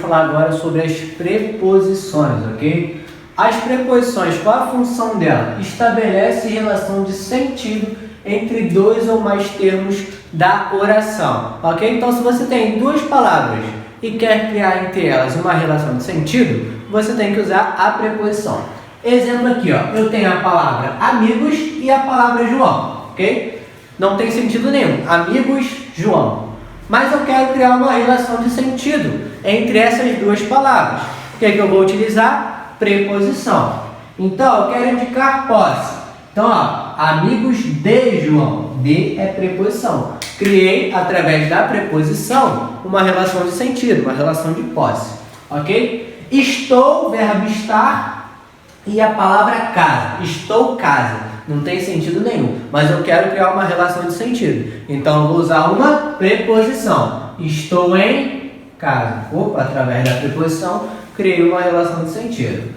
falar agora sobre as preposições, ok? As preposições, qual a função dela? Estabelece relação de sentido entre dois ou mais termos da oração, ok? Então, se você tem duas palavras e quer criar entre elas uma relação de sentido, você tem que usar a preposição. Exemplo aqui, ó, eu tenho a palavra amigos e a palavra João, ok? Não tem sentido nenhum, amigos, João. Mas eu quero criar uma relação de sentido entre essas duas palavras. O que é que eu vou utilizar? Preposição. Então, eu quero indicar posse. Então, ó, amigos de João. De é preposição. Criei, através da preposição, uma relação de sentido, uma relação de posse. Ok? Estou, verbo estar, e a palavra casa. Estou, casa. Não tem sentido nenhum, mas eu quero criar uma relação de sentido. Então, eu vou usar uma preposição. Estou em casa. Opa, através da preposição, criei uma relação de sentido.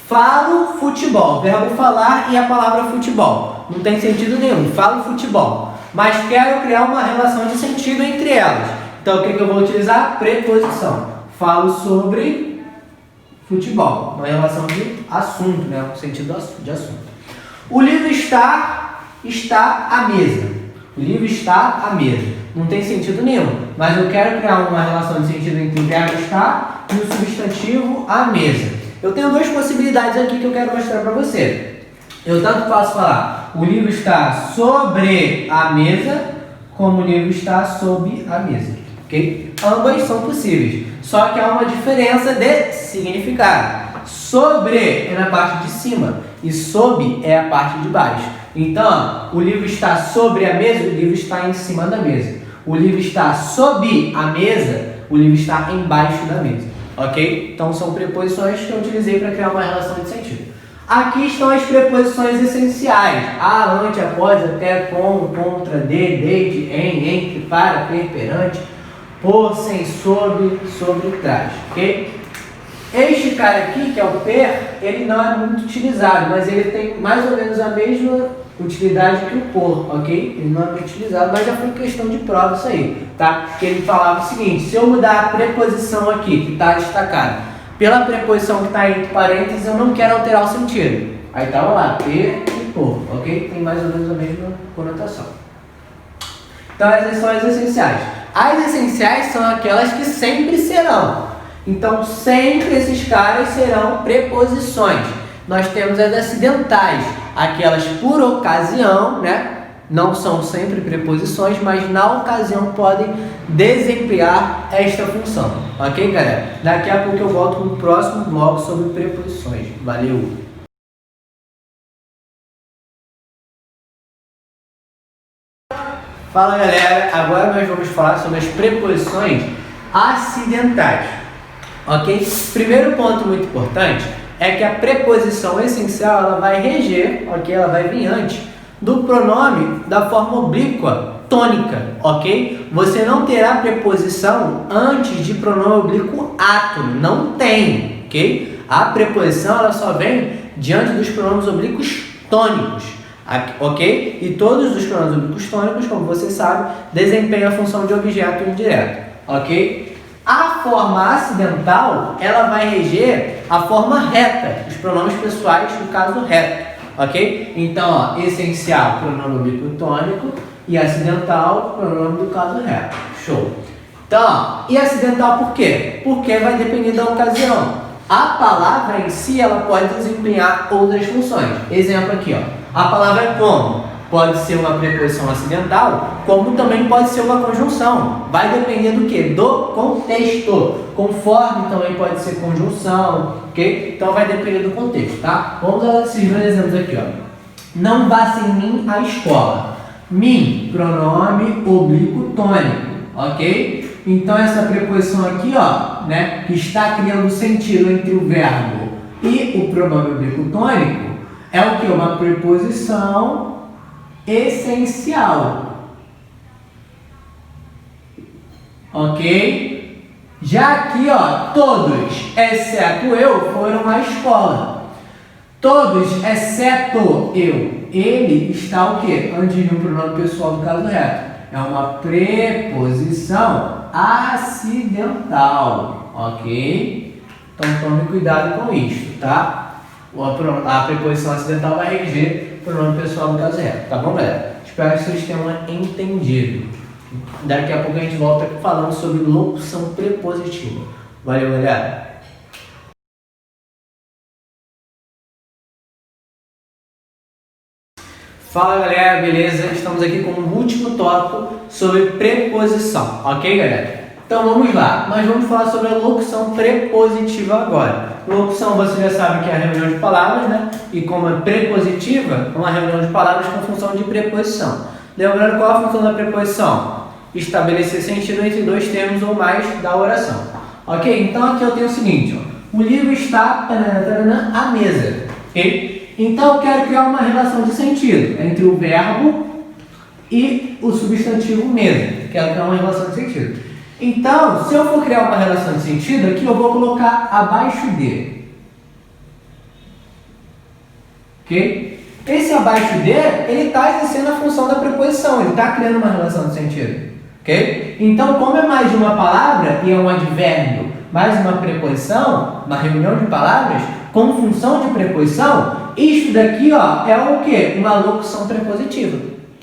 Falo futebol. Verbo falar e a palavra futebol. Não tem sentido nenhum. Falo futebol. Mas quero criar uma relação de sentido entre elas. Então, o que eu vou utilizar? Preposição. Falo sobre futebol. Uma relação de assunto, né? Um sentido de assunto. O livro está à mesa. O livro está à mesa. Não tem sentido nenhum, mas eu quero criar uma relação de sentido entre o verbo estar e o substantivo à mesa. Eu tenho duas possibilidades aqui que eu quero mostrar para você. Eu tanto posso falar o livro está sobre a mesa, como o livro está sob a mesa. Ok? Ambas são possíveis, só que há uma diferença de significado. Sobre é na parte de cima e sob é a parte de baixo. Então, o livro está sobre a mesa, o livro está em cima da mesa. O livro está sob a mesa, o livro está embaixo da mesa. Ok? Então, são preposições que eu utilizei para criar uma relação de sentido. Aqui estão as preposições essenciais. A, ante, após, até, com, contra, de, desde, em, entre, para, per, perante, por, sem, sob, sobre, trás. Ok? Este cara aqui, que é o per, ele não é muito utilizado, mas ele tem mais ou menos a mesma utilidade que o por, ok? Ele não é muito utilizado, mas já foi questão de prova isso aí, tá? Porque ele falava o seguinte, se eu mudar a preposição aqui, que está destacada, pela preposição que está entre parênteses, eu não quero alterar o sentido. Aí estava lá, per e por, ok? Tem mais ou menos a mesma conotação. Então, essas são as essenciais. As essenciais são aquelas que sempre serão. Então, sempre esses caras serão preposições. Nós temos as acidentais, aquelas por ocasião, né? Não são sempre preposições, mas na ocasião podem desempenhar esta função. Ok, galera? Daqui a pouco eu volto com o próximo bloco sobre preposições. Valeu! Fala, galera! Agora nós vamos falar sobre as preposições acidentais. Ok? Primeiro ponto muito importante é que a preposição essencial ela vai reger, ok? Ela vai vir antes do pronome da forma oblíqua tônica, ok? Você não terá preposição antes de pronome oblíquo átono, não tem, ok? A preposição ela só vem diante dos pronomes oblíquos tônicos, ok? E todos os pronomes oblíquos tônicos, como você sabe, desempenham a função de objeto indireto, ok? A forma acidental, ela vai reger a forma reta, os pronomes pessoais, no caso reto, ok? Então, ó, essencial, pronome oblíquo tônico, e acidental, pronome do caso reto. Show! Então, ó, e acidental por quê? Porque vai depender da ocasião. A palavra em si, ela pode desempenhar outras funções. Exemplo aqui, ó, a palavra como pode ser uma preposição acidental, como também pode ser uma conjunção. Vai depender do quê? Do contexto. Conforme também pode ser conjunção, ok? Então vai depender do contexto, tá? Vamos a esses dois exemplos aqui, ó. Não vá sem mim à escola. Mim, pronome oblíquo tônico, ok? Então essa preposição aqui, ó, né, que está criando sentido entre o verbo e o pronome oblíquo tônico, é o que? Uma preposição essencial, ok? Já aqui, ó, todos, exceto eu, foram à escola. Todos, exceto eu. Ele está o quê? Antes de um pronome pessoal do caso reto. É uma preposição acidental, ok? Então tome cuidado com isso, tá? A preposição acidental vai reger o pronome pessoal no caso reto, tá bom, galera? Espero que vocês tenham entendido. Daqui a pouco a gente volta falando sobre locução prepositiva. Valeu, galera! Fala, galera, beleza? Estamos aqui com o último tópico sobre preposição, ok, galera? Então vamos lá, nós vamos falar sobre a locução prepositiva agora. Locução você já sabe que é a reunião de palavras, né? E como é prepositiva, é uma reunião de palavras com função de preposição. Lembrando qual a função da preposição? Estabelecer sentido entre dois termos ou mais da oração. Ok? Então aqui eu tenho o seguinte, ó. O livro está à mesa, ok? Então eu quero criar uma relação de sentido entre o verbo e o substantivo mesa. Quero criar uma relação de sentido. Então, se eu for criar uma relação de sentido, aqui eu vou colocar abaixo de. Ok? Esse abaixo de, ele está exercendo a função da preposição, ele está criando uma relação de sentido. Ok? Então, como é mais de uma palavra e é um advérbio, mais uma preposição, uma reunião de palavras, com função de preposição, isto daqui ó, é o quê? Uma locução prepositiva.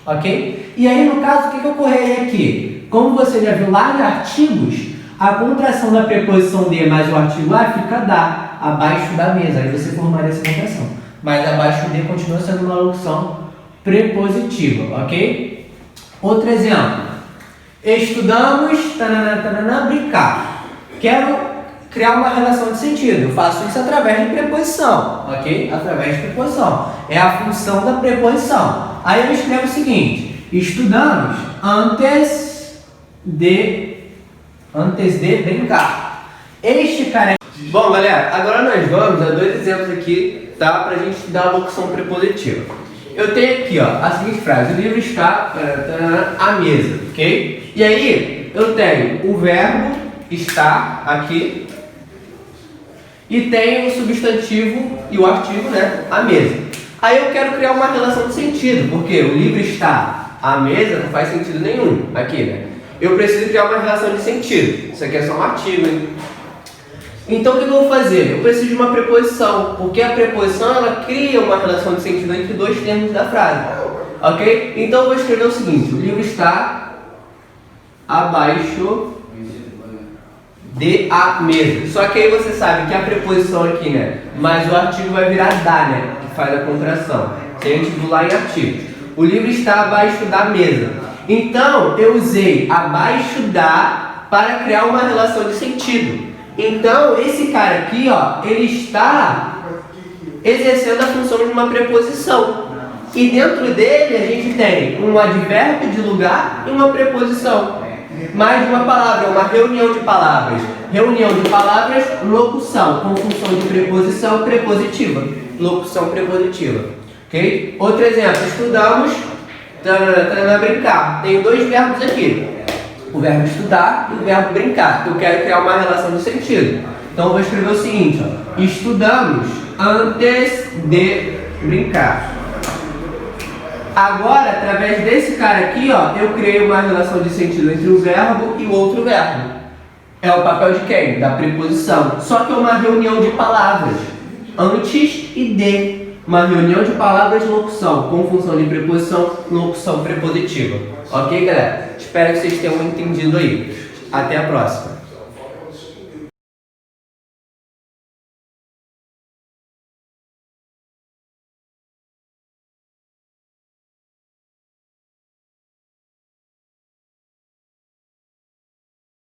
Ok? E aí, no caso, o que ocorreria aqui? Como você já viu lá em artigos, a contração da preposição de mais o artigo a fica da, abaixo da mesa. Aí você formaria essa contração. Mas abaixo de continua sendo uma locução prepositiva, ok? Outro exemplo. Estudamos, brincar. Quero criar uma relação de sentido. Eu faço isso através de preposição, ok? Através de preposição. É a função da preposição. Aí eu escrevo o seguinte. Estudamos antes de brincar. Este cara é... Bom, galera, agora nós vamos a dois exemplos aqui, tá? Pra gente dar a locução prepositiva. Eu tenho aqui, ó, a seguinte frase. O livro está à mesa, ok? E aí, eu tenho o verbo estar aqui e tenho o substantivo e o artigo, né? À mesa. Aí eu quero criar uma relação de sentido, porque o livro está à mesa não faz sentido nenhum aqui, né? Eu preciso criar uma relação de sentido. Isso aqui é só um artigo, hein? Então o que eu vou fazer? Eu preciso de uma preposição, porque a preposição ela cria uma relação de sentido entre dois termos da frase. Ok? Então eu vou escrever o seguinte: o livro está abaixo de a mesa. Só que aí você sabe que a preposição aqui, né? Mas o artigo vai virar da, né? Que faz a contração. Se a gente viu lá em artigos. O livro está abaixo da mesa. Então, eu usei abaixo da para criar uma relação de sentido. Então, esse cara aqui, ó, ele está exercendo a função de uma preposição. E dentro dele, a gente tem um advérbio de lugar e uma preposição. Mais de uma palavra, uma reunião de palavras. Reunião de palavras, locução, com função de preposição prepositiva. Locução prepositiva. Ok? Outro exemplo, estudamos... brincar. Tenho dois verbos aqui. O verbo estudar e o verbo brincar. Eu quero criar uma relação de sentido. Então eu vou escrever o seguinte, ó. Estudamos antes de brincar. Agora, através desse cara aqui, ó, eu criei uma relação de sentido entre o verbo e o outro verbo. É o papel de quem? Da preposição. Só que é uma reunião de palavras. Antes e de. Uma reunião de palavras de locução, com função de preposição, locução prepositiva. Ok, galera? Espero que vocês tenham entendido aí. Até a próxima.